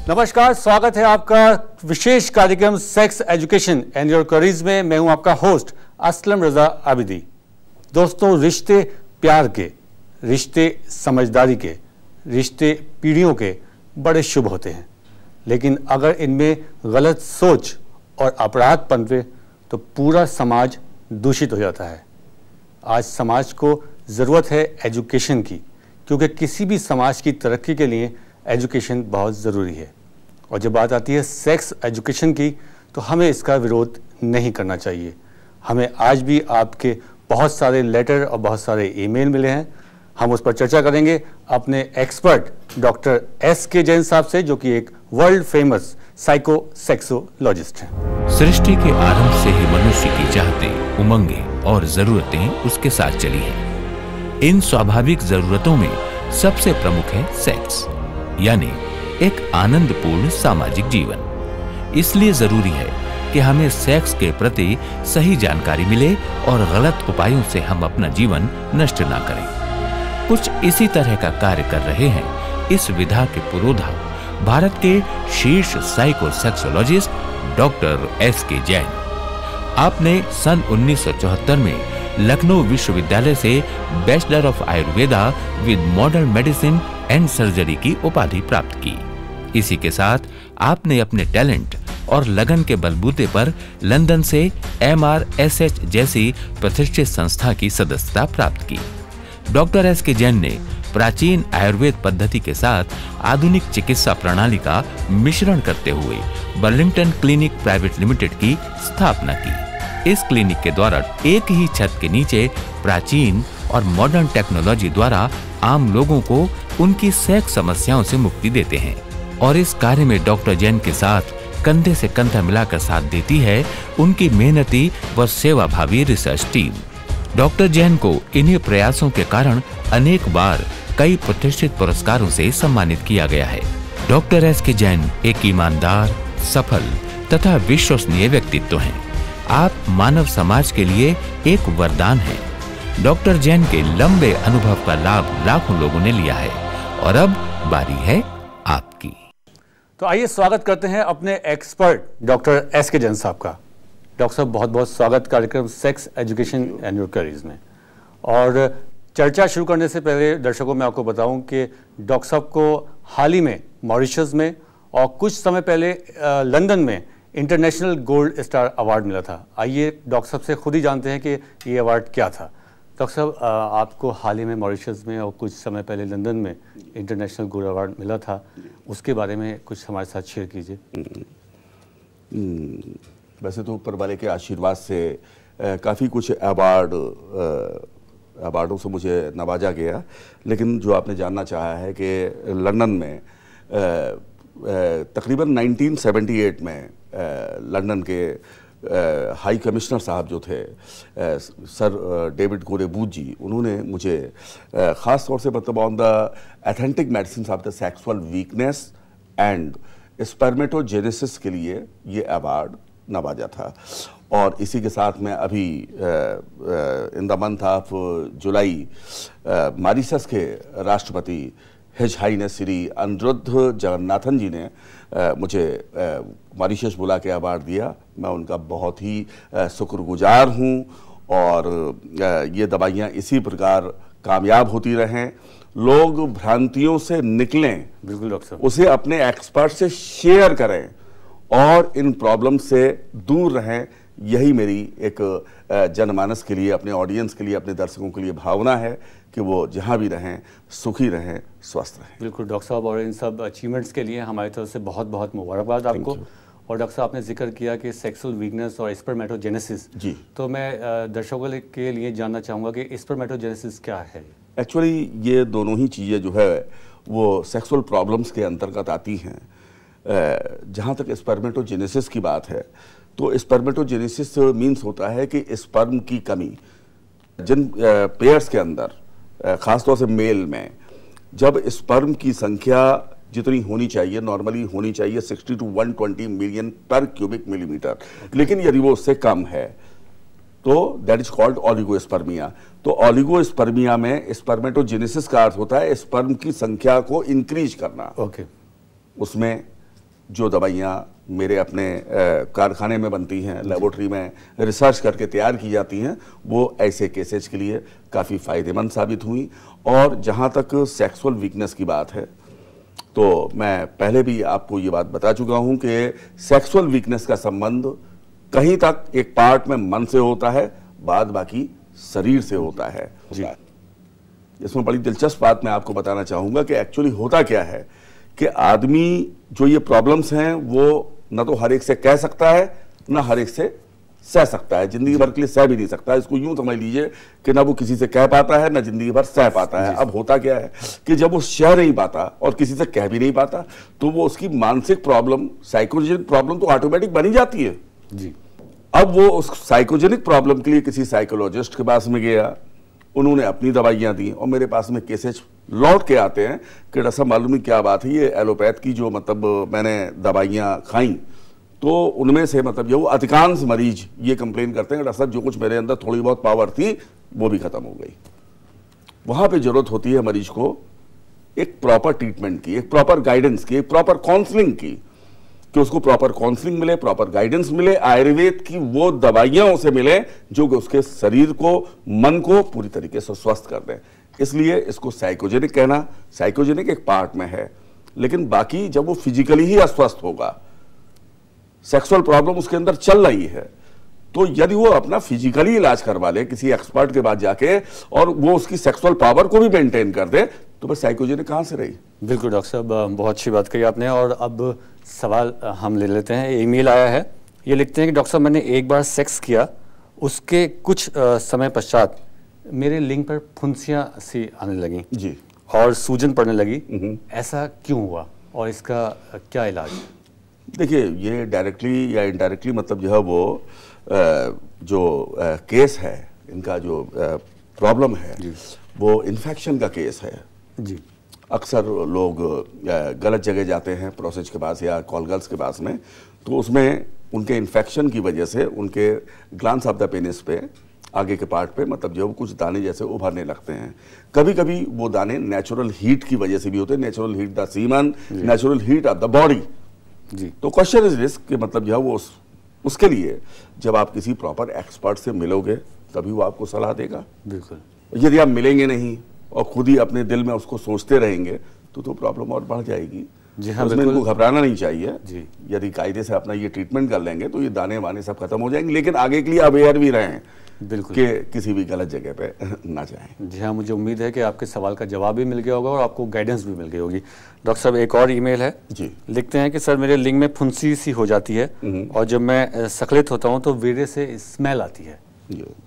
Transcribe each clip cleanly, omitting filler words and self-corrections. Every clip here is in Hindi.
नमस्कार, स्वागत है आपका विशेष कार्यक्रम sex education and your careers में। मैं हूं आपका होस्ट असलम रजा आबिदी। दोस्तों, रिश्ते प्यार के, रिश्ते समझदारी के, रिश्ते पीढ़ियों के बड़े शुभ होते हैं, लेकिन अगर इनमें गलत सोच और अपराध पनपे तो पूरा समाज दूषित हो जाता है। आज समाज को ज़रूरत है एजुकेशन की, क्योंकि किसी भी समाज की तरक्की के लिए एजुकेशन बहुत ज़रूरी है। और जब बात आती है सेक्स एजुकेशन की, तो हमें इसका विरोध नहीं करना चाहिए। हमें आज भी आपके बहुत सारे लेटर और बहुत सारे ईमेल मिले हैं। हम उस पर चर्चा करेंगे अपने एक्सपर्ट डॉक्टर S.K. जैन साहब से, जो कि एक वर्ल्ड फेमस साइको सेक्सोलॉजिस्ट हैं। सृष्टि के आरंभ से ही मनुष्य की चाहतें, उमंगें और जरूरतें उसके साथ चली हैं। इन स्वाभाविक जरूरतों में सबसे प्रमुख है सेक्स, यानी एक आनंदपूर्ण सामाजिक जीवन। इसलिए जरूरी है कि हमें सेक्स के प्रति सही जानकारी मिले और गलत उपायों से हम अपना जीवन नष्ट ना करें। कुछ इसी तरह का कार्य कर रहे हैं इस विधा के पुरोधा भारत के शीर्ष psycho sexologist doctor S.K. Jain. आपने सन 1974 में लखनऊ विश्वविद्यालय से bachelor of Ayurveda with modern medicine and surgery की उपाधि प्राप्त की। इसी के साथ आपने अपने टैलेंट और लगन के बलबूते पर लंदन से MRSH जैसी प्रतिष्ठित संस्था की सदस्यता प्राप्त की। Doctor S.K. जैन ने प्राचीन आयुर्वेद पद्धति के साथ आधुनिक चिकित्सा प्रणाली का मिश्रण करते हुए बर्लिंगटन क्लिनिक प्राइवेट लिमिटेड की स्थापना की। इस क्लिनिक के द्वारा एक ही छत के नीचे प्राचीन और मॉडर्न टेक्नोलॉजी द्वारा आम लोगों को उनकी सेक्स समस्याओं से मुक्ति देते हैं। और इस कार्य में डॉक्टर जैन के साथ कंधे से कंधा मिलाकर साथ देती है उनकी मेहनती व सेवाभावी रिसर्च टीम। डॉक्टर जैन को इन्हीं प्रयासों के कारण अनेक बार कई प्रतिष्ठित पुरस्कारों से सम्मानित किया गया है। Doctor S.K. जैन एक ईमानदार, सफल तथा विश्वसनीय व्यक्तित्व हैं। आप मानव समाज के लिए एक वरदान हैं। डॉक्टर जैन के लंबे अनुभव का लाभ लाखों लोगों ने लिया है और अब बारी है आपकी। तो आइए स्वागत करते हैं अपने एक्सपर्ट डॉक्टर S.K. जैन साहब का। डॉक्टर साहब, बहुत बहुत स्वागत कार्यक्रम sex education and your careers में। और चर्चा शुरू करने से पहले दर्शकों मैं आपको बताऊं कि डॉक्टर साहब को हाल ही में मॉरिशस में और कुछ समय पहले लंदन में इंटरनेशनल गोल्ड स्टार अवार्ड मिला था। आइए डॉक्टर साहब से खुद ही जानते हैं कि ये अवार्ड क्या था। डॉक्टर साहब, आपको हाल ही में मॉरिशस में और कुछ समय पहले लंदन में इंटरनेशनल गोल्ड अवार्ड मिला था, उसके बारे में कुछ हमारे साथ शेयर कीजिए। वैसे तो ऊपर वाले के आशीर्वाद से काफ़ी कुछ अवार्डों से मुझे नवाजा गया, लेकिन जो आपने जानना चाहा है कि लंदन में तकरीबन 1978 में लंदन के हाई कमिश्नर साहब जो थे सर डेविड गोरेबूथ जी, उन्होंने मुझे ख़ास तौर से मतलब on the authentic medicine of the sexual weakness and spermatogenesis के लिए ये अवार्ड नवाजा था। और इसी के साथ में अभी in the month of July Mauritius के राष्ट्रपति हिज हाइनेस श्री अनिरुद्ध जगन्नाथन जी ने मुझे मॉरिशस बुला के अवार्ड दिया। मैं उनका बहुत ही शुक्रगुजार हूँ और ये दवाइयाँ इसी प्रकार कामयाब होती रहें, लोग भ्रांतियों से निकलें, बिल्कुल डॉक्टर साहब, उसे अपने एक्सपर्ट से शेयर करें और इन प्रॉब्लम से दूर रहें। यही मेरी एक जनमानस के लिए, अपने ऑडियंस के लिए, अपने दर्शकों के लिए भावना है कि वो जहाँ भी रहें सुखी रहें, स्वस्थ रहें। बिल्कुल डॉक्टर साहब, और इन सब अचीवमेंट्स के लिए हमारी तरफ से बहुत बहुत मुबारकबाद आपको। और डॉक्टर साहब, आपने जिक्र किया कि सेक्सुअल वीकनेस और स्पर्मेटोजेनेसिस, जी, तो मैं दर्शकों के लिए जानना चाहूँगा कि स्पर्मेटोजेनेसिस क्या है। एक्चुअली ये दोनों ही चीज़ें जो है वो सेक्सुअल प्रॉब्लम्स के अंतर्गत आती हैं। जहाँ तक स्पर्मेटोजेनेसिस की बात है तो स्पर्मेटोजेनेसिस मीन्स होता है कि स्पर्म की कमी जिन पेयर्स के अंदर, ख़ासतौर से मेल में, जब स्पर्म की संख्या जितनी होनी चाहिए, नॉर्मली होनी चाहिए 60 to 120 मिलियन पर क्यूबिक मिलीमीटर, लेकिन यदि वो उससे कम है तो दैट इज कॉल्ड ओलिगोस्पर्मिया। तो ओलिगोस्पर्मिया में स्पर्मेटोजेनेसिस का अर्थ होता है स्पर्म की संख्या को इंक्रीज करना। उसमें जो दवाइयाँ मेरे अपने कारखाने में बनती हैं, लेबोरेटरी में रिसर्च करके तैयार की जाती हैं, वो ऐसे केसेज के लिए काफ़ी फ़ायदेमंद साबित हुई। और जहाँ तक सेक्सुअल वीकनेस की बात है, तो मैं पहले भी आपको ये बात बता चुका हूँ कि सेक्सुअल वीकनेस का संबंध कहीं तक एक पार्ट में मन से होता है, बाद बाकी शरीर से होता है। इसमें बड़ी दिलचस्प बात मैं आपको बताना चाहूँगा कि एक्चुअली होता क्या है कि आदमी जो ये प्रॉब्लम्स हैं वो न तो हर एक से कह सकता है, न हर एक से सह सकता है, जिंदगी भर के लिए सह भी नहीं सकता। इसको यूं समझ लीजिए कि ना वो किसी से कह पाता है, ना जिंदगी भर सह पाता है। अब होता क्या है कि जब वो सह नहीं पाता और किसी से कह भी नहीं पाता, तो वो उसकी मानसिक प्रॉब्लम, साइकोजेनिक प्रॉब्लम तो ऑटोमेटिक बनी जाती है जी। अब वो उस साइकोजेनिक प्रॉब्लम के लिए किसी साइकोलॉजिस्ट के पास में गया, उन्होंने अपनी दवाइयाँ दी, और मेरे पास में केसेज लौट के आते हैं कि डॉक्टर साहब मालूम नहीं क्या बात है, ये एलोपैथ की जो मतलब मैंने दवाइयाँ खाई, तो उनमें से मतलब ये वो अधिकांश मरीज ये कंप्लेन करते हैं कि डॉक्टर साहब जो कुछ मेरे अंदर थोड़ी बहुत पावर थी वो भी खत्म हो गई। वहाँ पे जरूरत होती है मरीज को एक प्रॉपर ट्रीटमेंट की, एक प्रॉपर गाइडेंस की, एक प्रॉपर काउंसलिंग की, कि उसको प्रॉपर काउंसलिंग मिले, प्रॉपर गाइडेंस मिले, आयुर्वेद की वो दवाइयाँ उसे मिले जो कि उसके शरीर को, मन को पूरी तरीके से स्वस्थ कर दें। इसलिए इसको साइकोजेनिक कहना, साइकोजेनिक एक पार्ट में है, लेकिन बाकी जब वो फिजिकली ही अस्वस्थ होगा, सेक्सुअल प्रॉब्लम उसके अंदर चल रही है, तो यदि वो अपना फिजिकली इलाज करवा ले किसी एक्सपर्ट के पास जाके, और वो उसकी सेक्सुअल पावर को भी मेंटेन कर दे, तो बस साइकोजेनिक कहाँ से रही। बिल्कुल डॉक्टर साहब, बहुत अच्छी बात कही आपने। और अब सवाल हम ले लेते हैं। ईमेल आया है, ये लिखते हैं कि डॉक्टर साहब मैंने एक बार सेक्स किया, उसके कुछ समय पश्चात मेरे लिंग पर फुंसियाँ सी आने लगी जी, और सूजन पड़ने लगी, ऐसा क्यों हुआ और इसका क्या इलाज? देखिए, ये डायरेक्टली या इनडायरेक्टली मतलब जो है वो जो केस है, इनका जो प्रॉब्लम है वो इन्फेक्शन का केस है जी। अक्सर लोग गलत जगह जाते हैं, प्रोसेस के पास या कॉल गर्ल्स के पास में, तो उसमें उनके इन्फेक्शन की वजह से उनके ग्लैंड्स ऑफ द पेनिस पे, आगे के पार्ट पे मतलब जो कुछ दाने जैसे उभरने लगते हैं। कभी कभी वो दाने नेचुरल हीट की वजह से भी होते हैं, natural heat the semen, natural heat of the body जी। तो क्वेश्चन इज रिस्क कि मतलब जो है वो उसके लिए जब आप किसी प्रॉपर एक्सपर्ट से मिलोगे तभी वो आपको सलाह देगा। बिल्कुल। यदि आप मिलेंगे नहीं और खुद ही अपने दिल में उसको सोचते रहेंगे तो प्रॉब्लम और बढ़ जाएगी जी। हाँ, उसमें इनको घबराना नहीं चाहिए जी। यदि कायदे से अपना ये ट्रीटमेंट कर लेंगे तो ये दाने वाने सब खत्म हो जाएंगे, लेकिन आगे के लिए अवेयर भी रहें बिल्कुल कि किसी भी गलत जगह पे ना जाएं। जी हाँ, मुझे उम्मीद है कि आपके सवाल का जवाब भी मिल गया होगा और आपको गाइडेंस भी मिल गई होगी। डॉक्टर साहब, एक और ईमेल है जी। लिखते हैं कि सर मेरे लिंग में फुंसी सी हो जाती है और जब मैं सक्रित होता हूँ तो वीर्य से स्मेल आती है,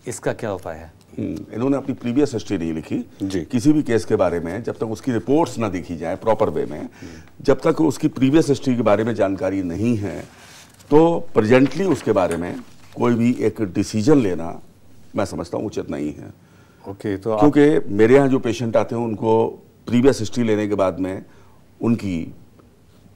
इसका क्या उपाय है? इन्होंने अपनी प्रीवियस हिस्ट्री नहीं लिखी जी। किसी भी केस के बारे में जब तक उसकी रिपोर्ट्स ना देखी जाए प्रॉपर वे में, जब तक उसकी प्रीवियस हिस्ट्री के बारे में जानकारी नहीं है, तो प्रेजेंटली उसके बारे में कोई भी एक डिसीजन लेना मैं समझता हूँ उचित नहीं है। ओके, तो क्योंकि मेरे यहाँ जो पेशेंट आते हैं उनको प्रीवियस हिस्ट्री लेने के बाद में उनकी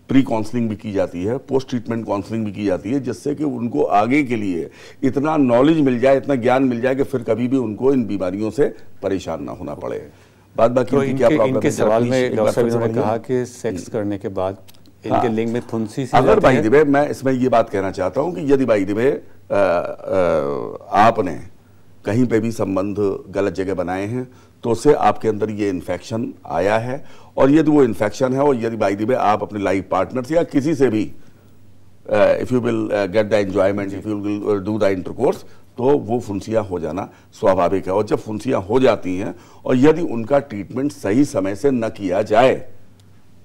प्री काउंसलिंग भी की जाती है, पोस्ट ट्रीटमेंट काउंसलिंग भी की जाती है, जिससे कि उनको आगे के लिए इतना नॉलेज मिल जाए, इतना ज्ञान मिल जाए कि फिर कभी भी उनको इन बीमारियों से परेशान ना होना पड़े। बात बाकी तो क्या प्रॉब्लम? इनके सवाल में डॉक्टर साहब ने कहा कि सेक्स करने के बाद इनके लिंग में फुंसी सी अगर भाई दिवे, मैं इसमें ये बात कहना चाहता हूँ कि यदि भाई दिवे आपने कहीं पे भी संबंध गलत जगह बनाए हैं तो उससे आपके अंदर ये इन्फेक्शन आया है, और यदि वो इन्फेक्शन है और यदि बाय द वे आप अपने लाइफ पार्टनर से या किसी से भी if you will get the enjoyment, if you will do the intercourse, तो वो फुंसियाँ हो जाना स्वाभाविक है। और जब फुंसियाँ हो जाती हैं और यदि उनका ट्रीटमेंट सही समय से न किया जाए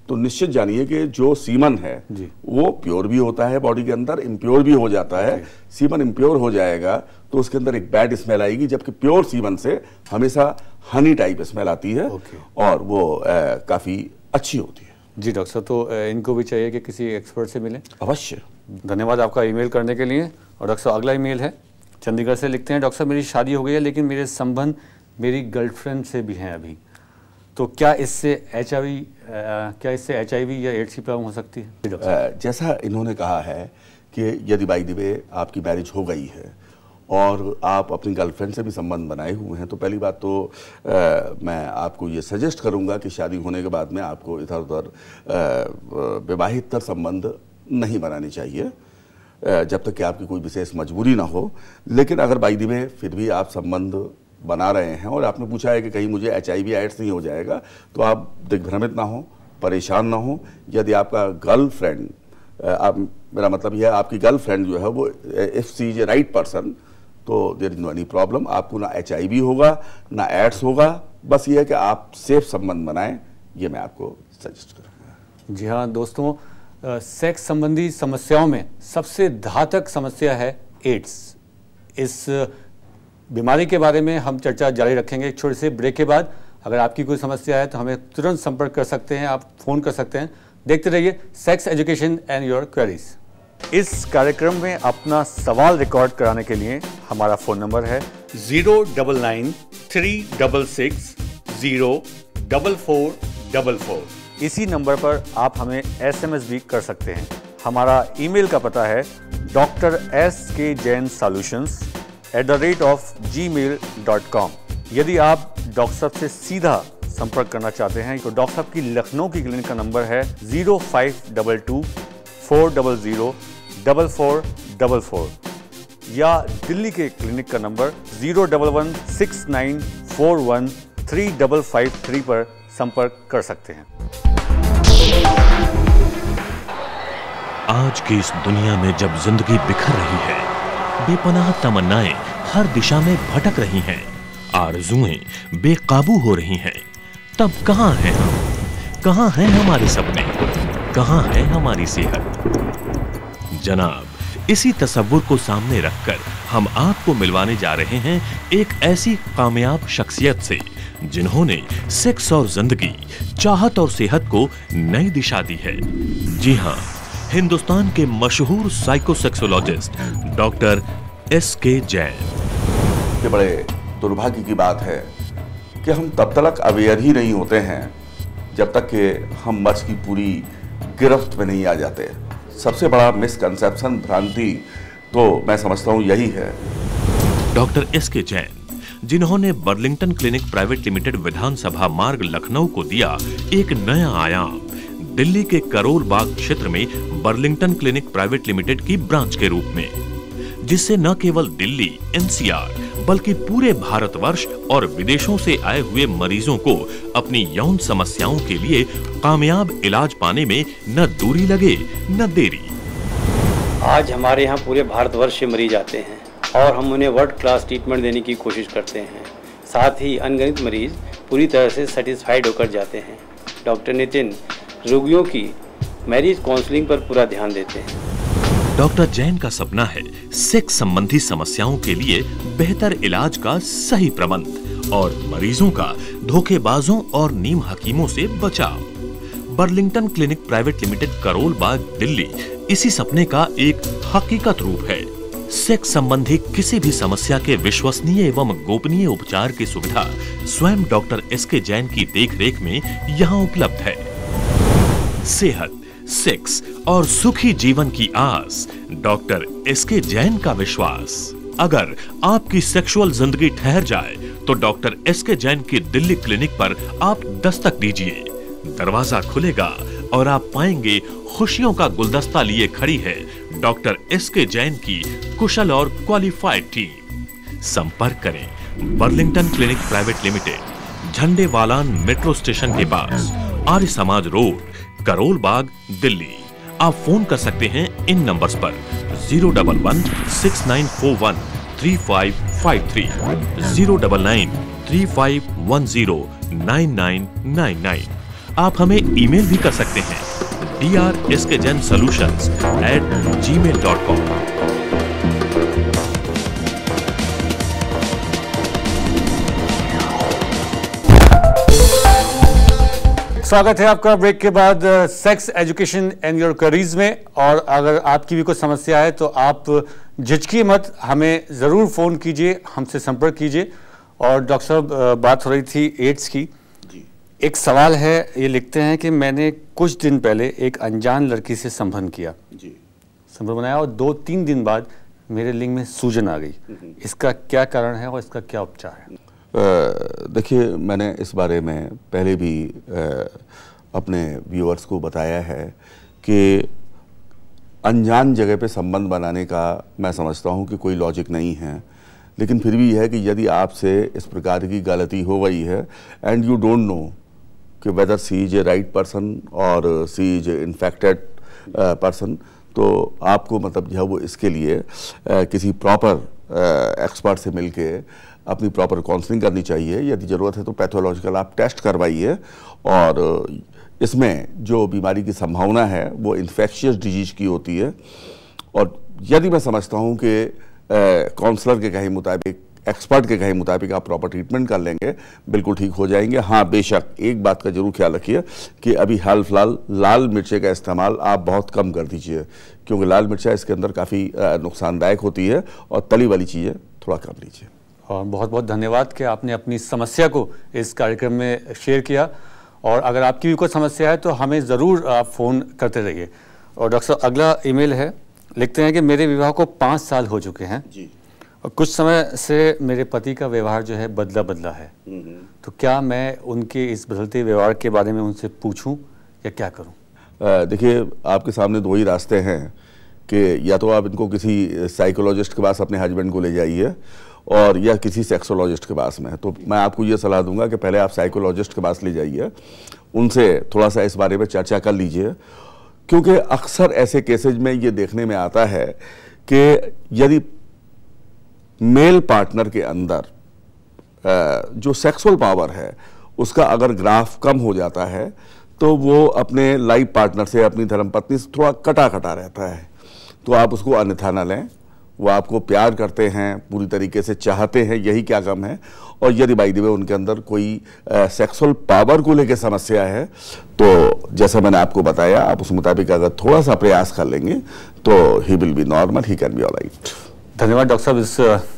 तो निश्चित जानिए कि जो सीमन है वो प्योर भी होता है बॉडी के अंदर, इम्प्योर भी हो जाता है। सीमन इम्प्योर हो जाएगा तो उसके अंदर एक बैड स्मेल आएगी, जबकि प्योर सीमन से हमेशा हनी टाइप स्मेल आती है और वो काफ़ी अच्छी होती है। जी डॉक्टर साहब, तो इनको भी चाहिए कि किसी एक्सपर्ट से मिलें? अवश्य। धन्यवाद आपका ईमेल करने के लिए। और डॉक्टर साहब, अगला ईमेल है चंडीगढ़ से, लिखते हैं डॉक्टर साहब मेरी शादी हो गई है लेकिन मेरे संबंध मेरी गर्लफ्रेंड से भी हैं अभी, तो क्या इससे HIV या एड्स की प्रॉब्लम हो सकती है? जैसा इन्होंने कहा है कि यदि बाय द वे आपकी मैरिज हो गई है और आप अपनी गर्लफ्रेंड से भी संबंध बनाए हुए हैं, तो पहली बात तो मैं आपको ये सजेस्ट करूंगा कि शादी होने के बाद में आपको इधर उधर विवाहितर संबंध नहीं बनानी चाहिए जब तक कि आपकी कोई विशेष मजबूरी ना हो। लेकिन अगर बाय द वे फिर भी आप संबंध बना रहे हैं और आपने पूछा है कि कहीं मुझे HIV एड्स नहीं हो जाएगा, तो आप दिग्भ्रमित ना हो, परेशान ना हो। यदि आपका गर्लफ्रेंड, मेरा मतलब यह है आपकी गर्लफ्रेंड जो है वो if she is a right person, तो there is no any problem. आपको ना HIV होगा ना एड्स होगा, बस ये है कि आप सेफ संबंध बनाएं, ये मैं आपको सजेस्ट करूँगा। जी हाँ दोस्तों, सेक्स संबंधी समस्याओं में सबसे घातक समस्या है एड्स। इस बीमारी के बारे में हम चर्चा जारी रखेंगे एक छोटे से ब्रेक के बाद। अगर आपकी कोई समस्या है तो हमें तुरंत संपर्क कर सकते हैं, आप फ़ोन कर सकते हैं। देखते रहिए sex education and your queries. इस कार्यक्रम में अपना सवाल रिकॉर्ड कराने के लिए हमारा फ़ोन नंबर है 099-366-04444। इसी नंबर पर आप हमें SMS भी कर सकते हैं। हमारा ईमेल का पता है drskjainsolutions@gmail.com। यदि आप डॉक्टर साहब से सीधा संपर्क करना चाहते हैं तो डॉक्टर साहब की लखनऊ की क्लिनिक का नंबर है 0522-400-4444 या दिल्ली के क्लिनिक का नंबर 01169413553 पर संपर्क कर सकते हैं। आज की इस दुनिया में जब जिंदगी बिखर रही है, बेपनाह तमन्नाएं हर दिशा में भटक रही हैं, आरज़ुएं बेकाबू हो रही हैं, तब कहां हैं हम? कहां हैं हमारे सपने? कहां है हमारी सेहत? जनाब, इसी तसव्वुर को सामने रखकर हम आपको मिलवाने जा रहे हैं एक ऐसी कामयाब शख्सियत से जिन्होंने सेक्स और जिंदगी, चाहत और सेहत को नई दिशा दी है। जी हां, हिंदुस्तान के मशहूर साइकोसेक्सोलॉजिस्ट डॉक्टर SK जैन। ये बड़े दुर्भाग्य की बात है कि हम तब तक अवेयर ही नहीं होते हैं जब तक कि हम मर्ज की पूरी गिरफ्त में नहीं आ जाते। सबसे बड़ा मिसकंसेप्शन, भ्रांति तो मैं समझता हूं यही है। डॉक्टर SK जैन, जिन्होंने बर्लिंगटन क्लिनिक प्राइवेट लिमिटेड विधानसभा मार्ग लखनऊ को दिया एक नया आयाम, दिल्ली के करोल बाग क्षेत्र में बर्लिंगटन क्लिनिक प्राइवेट लिमिटेड की ब्रांच के रूप में, जिससे न केवल दिल्ली NCR बल्कि पूरे भारतवर्ष और विदेशों से आए हुए मरीजों को अपनी यौन समस्याओं के लिए कामयाब इलाज पाने में न दूरी लगे न देरी। आज हमारे यहाँ पूरे भारतवर्ष से मरीज आते हैं और हम उन्हें वर्ल्ड क्लास ट्रीटमेंट देने की कोशिश करते हैं। साथ ही अनगिनत मरीज पूरी तरह से सेटिस्फाइड होकर जाते हैं। डॉक्टर नितिन रोगियों की मैरिज काउंसलिंग पर पूरा ध्यान देते हैं। डॉक्टर जैन का सपना है सेक्स संबंधी समस्याओं के लिए बेहतर इलाज का सही प्रबंध और मरीजों का धोखेबाजों और नीम हकीमों से बचाव। Burlington clinic private limited Karol Bagh Delhi इसी सपने का एक हकीकत रूप है। सेक्स संबंधी किसी भी समस्या के विश्वसनीय एवं गोपनीय उपचार की सुविधा स्वयं डॉक्टर SK जैन की देखरेख में यहाँ उपलब्ध है। सेहत, सेक्स और सुखी जीवन की आस, डॉक्टर SK जैन का विश्वास। अगर आपकी सेक्सुअल जिंदगी ठहर जाए तो डॉक्टर SK जैन की दिल्ली क्लिनिक पर आप दस्तक दीजिए। दरवाजा खुलेगा और आप पाएंगे खुशियों का गुलदस्ता लिए खड़ी है डॉक्टर SK जैन की कुशल और क्वालिफाइड टीम। संपर्क करें Burlington clinic private limited, Jhandewalan metro station के पास, आर्य समाज रोड, करोल बाग, दिल्ली। आप फोन कर सकते हैं इन नंबर्स पर 011-6941-3553, 099-3510-9999। आप हमें ईमेल भी कर सकते हैं drskjainsolutions@gmail.com। स्वागत है आपका ब्रेक के बाद sex education and your curries में। और अगर आपकी भी कोई समस्या है तो आप झिझकिए मत, हमें ज़रूर फ़ोन कीजिए, हमसे संपर्क कीजिए। और डॉक्टर साहब, बात हो रही थी एड्स की। जी। एक सवाल है, ये लिखते हैं कि मैंने कुछ दिन पहले एक अनजान लड़की से संबंध किया जी, संबंध बनाया और 2-3 दिन बाद मेरे लिंग में सूजन आ गई। इसका क्या कारण है और इसका क्या उपचार है? देखिए, मैंने इस बारे में पहले भी अपने व्यूअर्स को बताया है कि अनजान जगह पे संबंध बनाने का मैं समझता हूँ कि कोई लॉजिक नहीं है, लेकिन फिर भी यह है कि यदि आपसे इस प्रकार की गलती हो गई है एंड यू डोंट नो कि weather C is a right person और सी इज ए इन्फेक्टेड पर्सन, तो आपको मतलब जो है वो इसके लिए किसी प्रॉपर एक्सपर्ट से मिलके अपनी प्रॉपर काउंसलिंग करनी चाहिए। यदि ज़रूरत है तो पैथोलॉजिकल आप टेस्ट करवाइए, और इसमें जो बीमारी की संभावना है वो इन्फेक्शियस डिजीज की होती है। और यदि मैं समझता हूँ कि काउंसलर के कहे मुताबिक, एक्सपर्ट के कहे मुताबिक आप प्रॉपर ट्रीटमेंट कर लेंगे, बिल्कुल ठीक हो जाएंगे। हाँ, बेशक एक बात का जरूर ख्याल रखिए कि अभी हाल फिलहाल लाल मिर्चे का इस्तेमाल आप बहुत कम कर दीजिए, क्योंकि लाल मिर्चा इसके अंदर काफ़ी नुकसानदायक होती है, और तली वाली चीज़ें थोड़ा कम लीजिए। और बहुत बहुत धन्यवाद कि आपने अपनी समस्या को इस कार्यक्रम में शेयर किया, और अगर आपकी भी कोई समस्या है तो हमें ज़रूर आप फ़ोन करते रहिए। और डॉक्टर साहब, अगला ईमेल है, लिखते हैं कि मेरे विवाह को 5 साल हो चुके हैं जी, और कुछ समय से मेरे पति का व्यवहार जो है बदला है, तो क्या मैं उनके इस बदलते व्यवहार के बारे में उनसे पूछूं या क्या करूं? देखिए, आपके सामने 2 ही रास्ते हैं कि या तो आप इनको किसी साइकोलॉजिस्ट के पास अपने हस्बैंड को ले जाइए, और या किसी सेक्सोलॉजिस्ट के पास में। तो मैं आपको ये सलाह दूंगा कि पहले आप साइकोलॉजिस्ट के पास ले जाइए, उनसे थोड़ा सा इस बारे में चर्चा कर लीजिए, क्योंकि अक्सर ऐसे केसेज में ये देखने में आता है कि यदि मेल पार्टनर के अंदर जो सेक्सुअल पावर है उसका अगर ग्राफ कम हो जाता है, तो वो अपने लाइफ पार्टनर से, अपनी धर्मपत्नी से थोड़ा कटा रहता है। तो आप उसको अन्यथा न लें, वो आपको प्यार करते हैं, पूरी तरीके से चाहते हैं, यही क्या कम है। और यदि बाय द वे उनके अंदर कोई सेक्सुअल पावर को लेकर समस्या है, तो जैसा मैंने आपको बताया, आप उस मुताबिक अगर थोड़ा सा प्रयास कर लेंगे तो he will be normal, he can be alright. धन्यवाद डॉक्टर साहब इस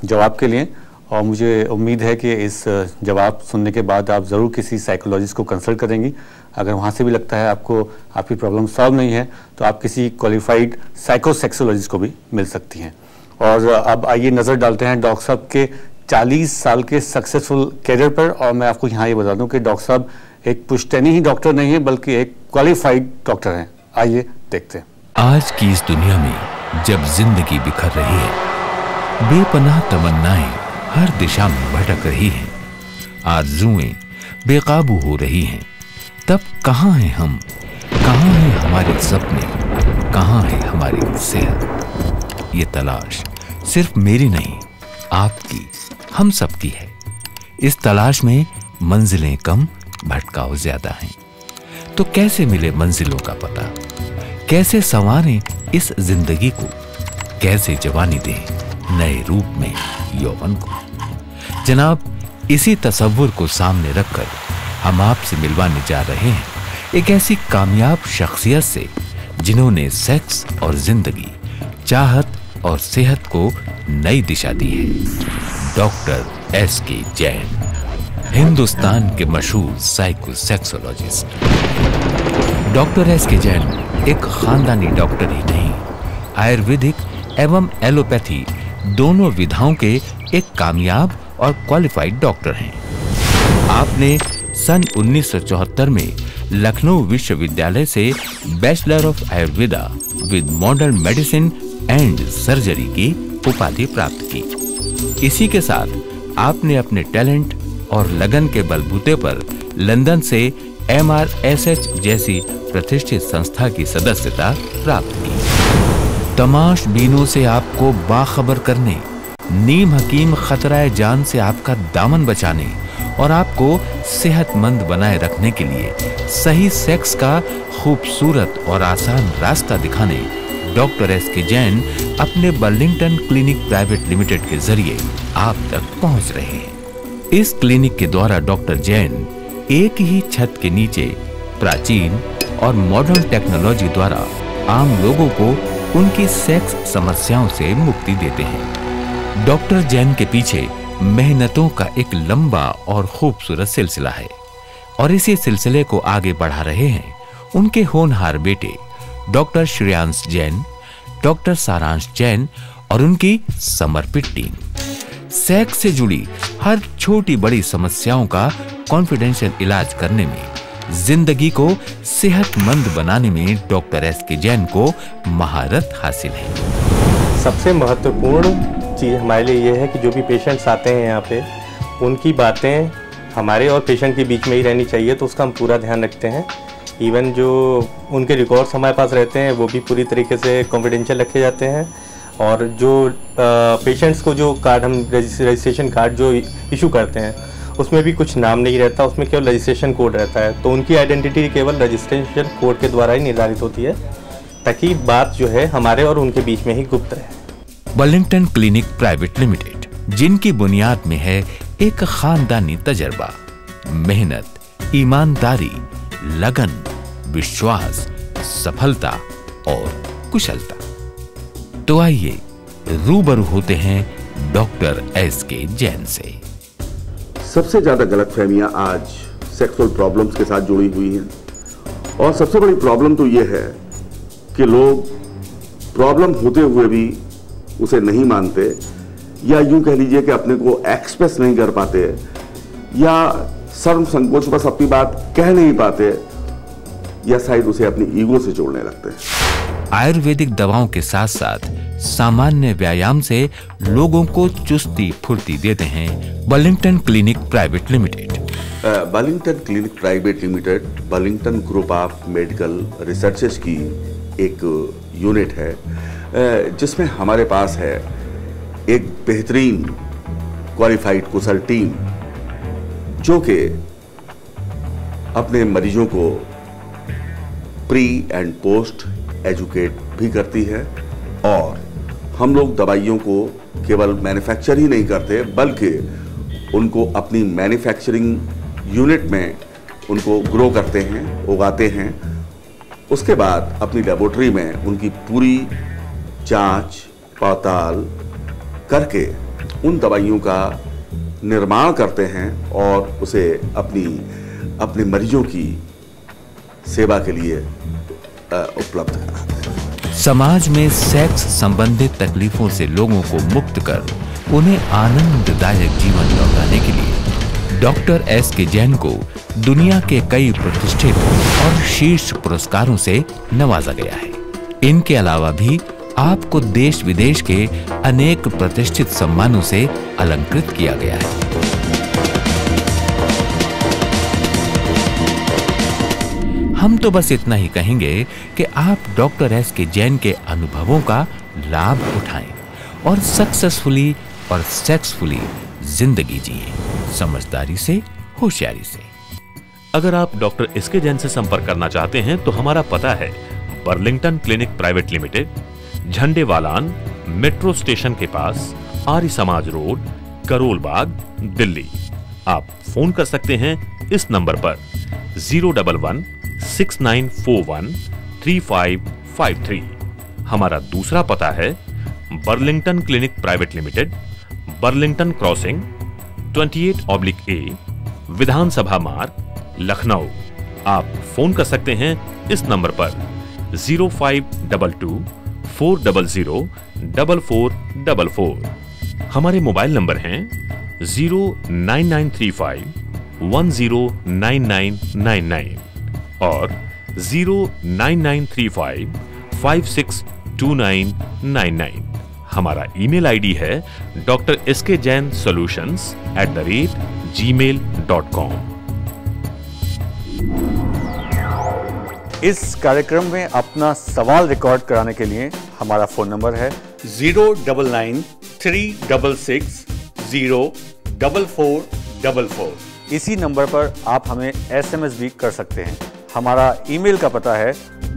जवाब के लिए, और मुझे उम्मीद है कि इस जवाब सुनने के बाद आप ज़रूर किसी साइकोलॉजिस्ट को कंसल्ट करेंगी। अगर वहाँ से भी लगता है आपको आपकी प्रॉब्लम सॉल्व नहीं है, तो आप किसी क्वालिफाइड साइकोसेक्सोलॉजिस्ट को भी मिल सकती हैं। और अब आइए नज़र डालते हैं डॉक्टर साहब के 40 साल के सक्सेसफुल कैरियर पर। और मैं आपको यहाँ ये बता दूं कि डॉक्टर साहब एक पुश्तैनी ही डॉक्टर नहीं है, बल्कि एक क्वालिफाइड डॉक्टर हैं। आइए देखते हैं। आज की इस दुनिया में जब जिंदगी बिखर रही है, बेपनाह तमन्नाएं हर दिशा में भटक रही हैं, आरज़ुएं बेकाबू हो रही हैं, तब कहाँ हैं हम? कहाँ हैं हमारे सपने? कहाँ है हमारी सेहत? ये तलाश सिर्फ मेरी नहीं, आपकी, हम सबकी है। इस तलाश में मंजिलें कम, भटकाव ज्यादा हैं। तो कैसे मिले मंजिलों का पता? कैसे संवारें इस जिंदगी को? कैसे जवानी दें नए रूप में यौवन को? जनाब, इसी तसव्वुर को सामने रखकर हम आपसे मिलवाने जा रहे हैं एक ऐसी कामयाब शख्सियत से जिन्होंने सेक्स और जिंदगी, चाहत और सेहत को नई दिशा दी है। Doctor S K. जैन, हिंदुस्तान के मशहूर साइकोसेक्सोलॉजिस्ट। Doctor S K. जैन एक खानदानी डॉक्टर ही नहीं, आयुर्वेदिक एवं एलोपैथी दोनों विधाओं के एक कामयाब और क्वालिफाइड डॉक्टर हैं। आपने सन 1974 में लखनऊ विश्वविद्यालय से bachelor of Ayurveda with modern medicine and surgery की उपाधि प्राप्त की। इसी के साथ आपने अपने टैलेंट और लगन के बलबूते पर लंदन से MRSH जैसी प्रतिष्ठित संस्था की सदस्यता प्राप्त की। तमाशबीनों से आपको बाखबर करने, नीम हकीम खतराए जान से आपका दामन बचाने और आपको सेहतमंद बनाए रखने के लिए सही सेक्स का खूबसूरत और आसान रास्ता दिखाने डॉक्टर एस.के. जैन अपने बर्लिंगटन क्लिनिक प्राइवेट लिमिटेड के जरिए आप तक पहुंच रहे हैं। इस क्लिनिक के द्वारा डॉक्टर जैन एक ही छत के नीचे प्राचीन और मॉडर्न टेक्नोलॉजी द्वारा आम लोगों को उनकी सेक्स समस्याओं से मुक्ति देते हैं। डॉक्टर जैन के पीछे मेहनतों का एक लंबा और खूबसूरत सिलसिला है और इसी सिलसिले को आगे बढ़ा रहे हैं उनके होनहार बेटे डॉक्टर श्रेयांश जैन, डॉक्टर सारांश जैन और उनकी समर्पित टीम। सेक्स से जुड़ी हर छोटी बड़ी समस्याओं का कॉन्फिडेंशियल इलाज करने में, जिंदगी को सेहतमंद बनाने में डॉक्टर एस.के. जैन को महारत हासिल है। सबसे महत्वपूर्ण चीज़ हमारे लिए ये है कि जो भी पेशेंट्स आते हैं यहाँ पे, उनकी बातें हमारे और पेशेंट के बीच में ही रहनी चाहिए, तो उसका हम पूरा ध्यान रखते हैं। इवन जो उनके रिकॉर्ड्स हमारे पास रहते हैं वो भी पूरी तरीके से कॉन्फिडेंशियल रखे जाते हैं, और जो पेशेंट्स को जो कार्ड हम रजिस्ट्रेशन कार्ड जो इशू करते हैं उसमें भी कुछ नाम नहीं रहता, उसमें केवल रजिस्ट्रेशन कोड रहता है। तो उनकी आइडेंटिटी केवल रजिस्ट्रेशन कोड के द्वारा ही निर्धारित होती है, ताकि बात जो है हमारे और उनके बीच में ही गुप्त रहे। बर्लिंगटन क्लिनिक प्राइवेट लिमिटेड, जिनकी बुनियाद में है एक खानदानी तजर्बा, मेहनत, ईमानदारी, लगन, विश्वास, सफलता और कुशलता। तो आइए रूबरू होते हैं डॉक्टर एस.के. जैन से। सबसे ज्यादा गलतफहमियां आज सेक्सुअल प्रॉब्लम्स के साथ जुड़ी हुई हैं, और सबसे बड़ी प्रॉब्लम तो ये है कि लोग प्रॉब्लम होते हुए भी उसे नहीं मानते, या यूं कह लीजिए कि अपने को एक्सप्रेस नहीं कर पाते, या शर्म संकोच बस अपनी बात कह नहीं पाते, या शायद उसे अपनी ईगो से जोड़ने लगते हैं। आयुर्वेदिक दवाओं के साथ साथ सामान्य व्यायाम से लोगों को चुस्ती फुर्ती देते हैं Burlington clinic private limited. Burlington clinic private limited Burlington group of medical researches की एक यूनिट है, जिसमें हमारे पास है एक बेहतरीन क्वालिफाइड कुशल टीम, जो कि अपने मरीजों को प्री एंड पोस्ट एजुकेट भी करती है। और हम लोग दवाइयों को केवल मैन्युफैक्चर ही नहीं करते, बल्कि उनको अपनी मैन्युफैक्चरिंग यूनिट में उनको ग्रो करते हैं, उगाते हैं। उसके बाद अपनी लेबोरेटरी में उनकी पूरी जांच पड़ताल करके उन दवाइयों का निर्माण करते हैं और उसे अपने मरीजों की सेवा के लिए उपलब्ध कराते हैं। समाज में सेक्स संबंधित तकलीफों से लोगों को मुक्त कर उन्हें आनंददायक जीवन लौटाने के लिए डॉक्टर एस.के. जैन को दुनिया के कई प्रतिष्ठित और शीर्ष पुरस्कारों से नवाजा गया है। इनके अलावा भी आपको देश विदेश के अनेक प्रतिष्ठित सम्मानों से अलंकृत किया गया है। हम तो बस इतना ही कहेंगे कि आप डॉक्टर एस.के. जैन के अनुभवों का लाभ उठाएं और सक्सेसफुली और सेक्सफुली जिंदगी जिए, समझदारी से, होशियारी से। अगर आप डॉक्टर एस.के. जैन से संपर्क करना चाहते हैं तो हमारा पता है Burlington clinic private limited, Jhandewalan metro station के पास, आर्य समाज रोड, करोल बाग, दिल्ली। आप फोन कर सकते हैं इस नंबर पर 011-6941-3553। हमारा दूसरा पता है Burlington clinic private limited, Burlington crossing 28/A, विधानसभा मार्ग, लखनऊ। आप फोन कर सकते हैं इस नंबर पर 0522-400-4444। हमारे मोबाइल नंबर हैं 09935-109999 और 09935-562999। हमारा ईमेल आईडी है drskjainsolutions@gmail.com। इस कार्यक्रम में अपना सवाल रिकॉर्ड कराने के लिए हमारा फोन नंबर है 09936604444। इसी नंबर पर आप हमें SMS भी कर सकते हैं। हमारा ईमेल का पता है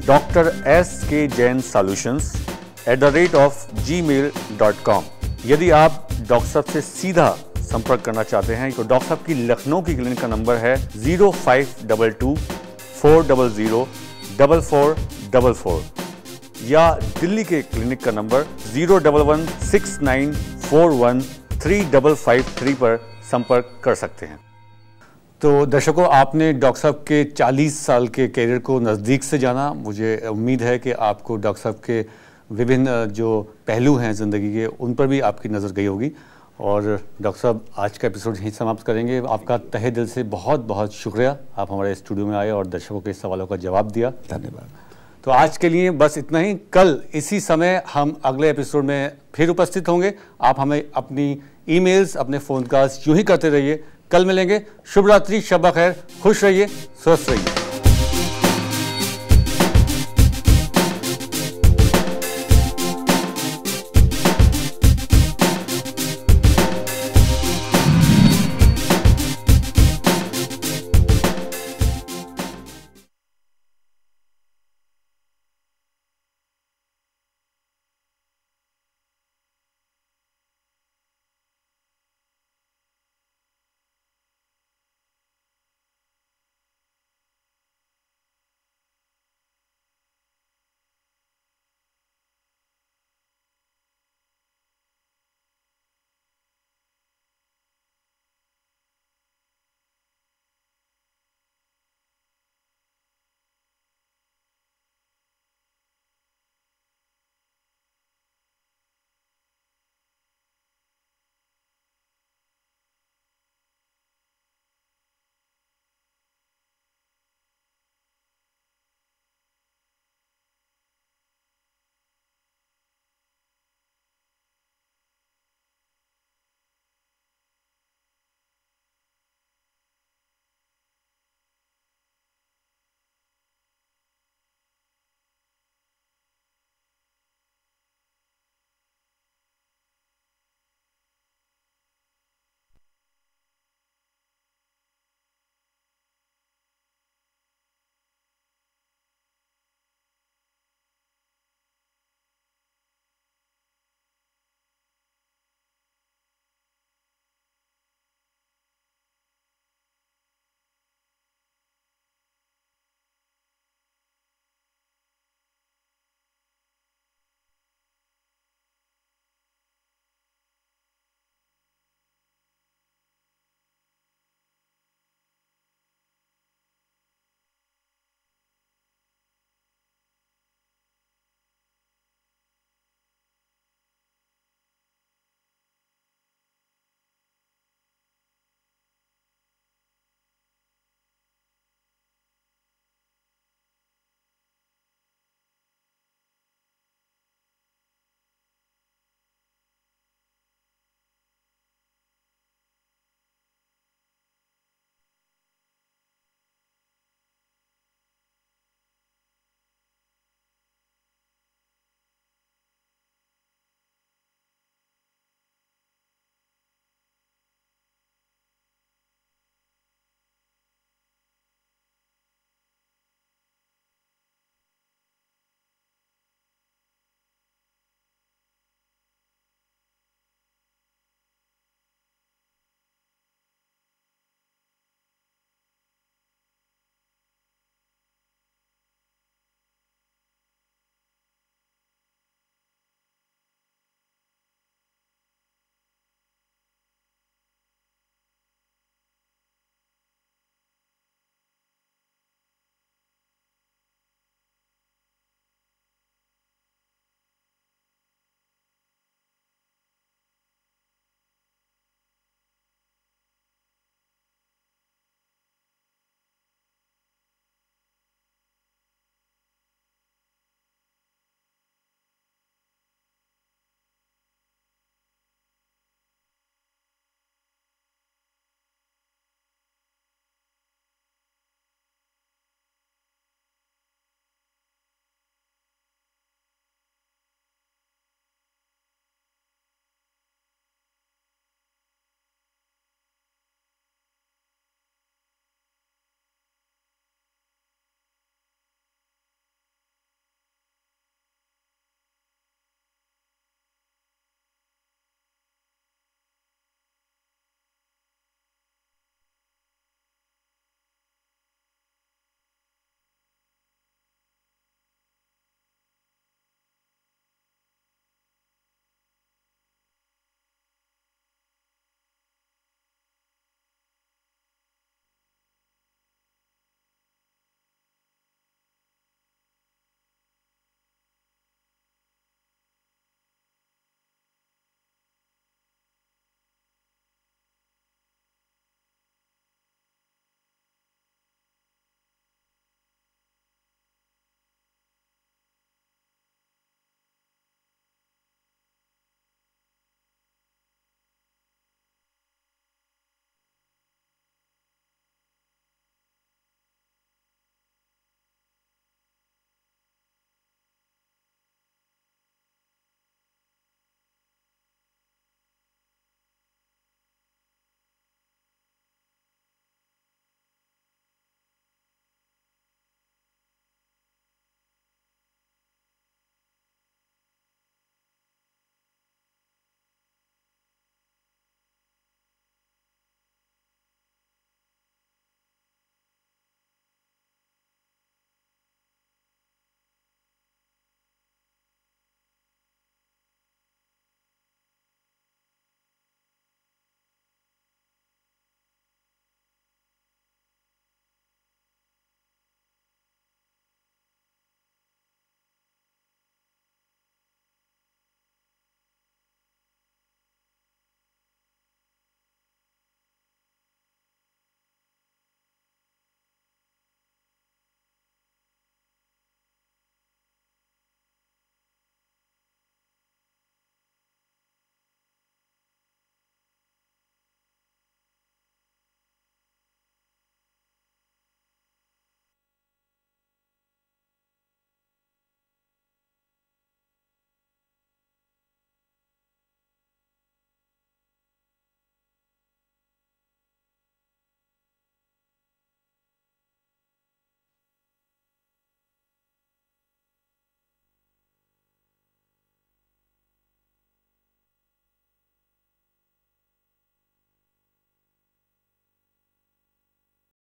drskjainsolutions@gmail.com। यदि आप डॉक्टर साहब से सीधा संपर्क करना चाहते हैं तो डॉक्टर साहब की लखनऊ की क्लिनिक का नंबर है 0522-400-4444 या दिल्ली के क्लिनिक का नंबर 011-6941-3553 पर संपर्क कर सकते हैं। तो दर्शकों, आपने डॉक्टर साहब के 40 साल के कैरियर को नज़दीक से जाना। मुझे उम्मीद है कि आपको डॉक्टर साहब के विभिन्न जो पहलू हैं ज़िंदगी के, उन पर भी आपकी नज़र गई होगी। और डॉक्टर साहब, आज का एपिसोड यहीं समाप्त करेंगे। आपका तहे दिल से बहुत बहुत शुक्रिया, आप हमारे स्टूडियो में आए और दर्शकों के सवालों का जवाब दिया। धन्यवाद। तो आज के लिए बस इतना ही। कल इसी समय हम अगले एपिसोड में फिर उपस्थित होंगे। आप हमें अपनी ईमेल्स, अपने फ़ोन कॉल्स यूं ही करते रहिए। कल मिलेंगे। शुभ रात्रि, शब खैर, खुश रहिए, स्वस्थ रहिए।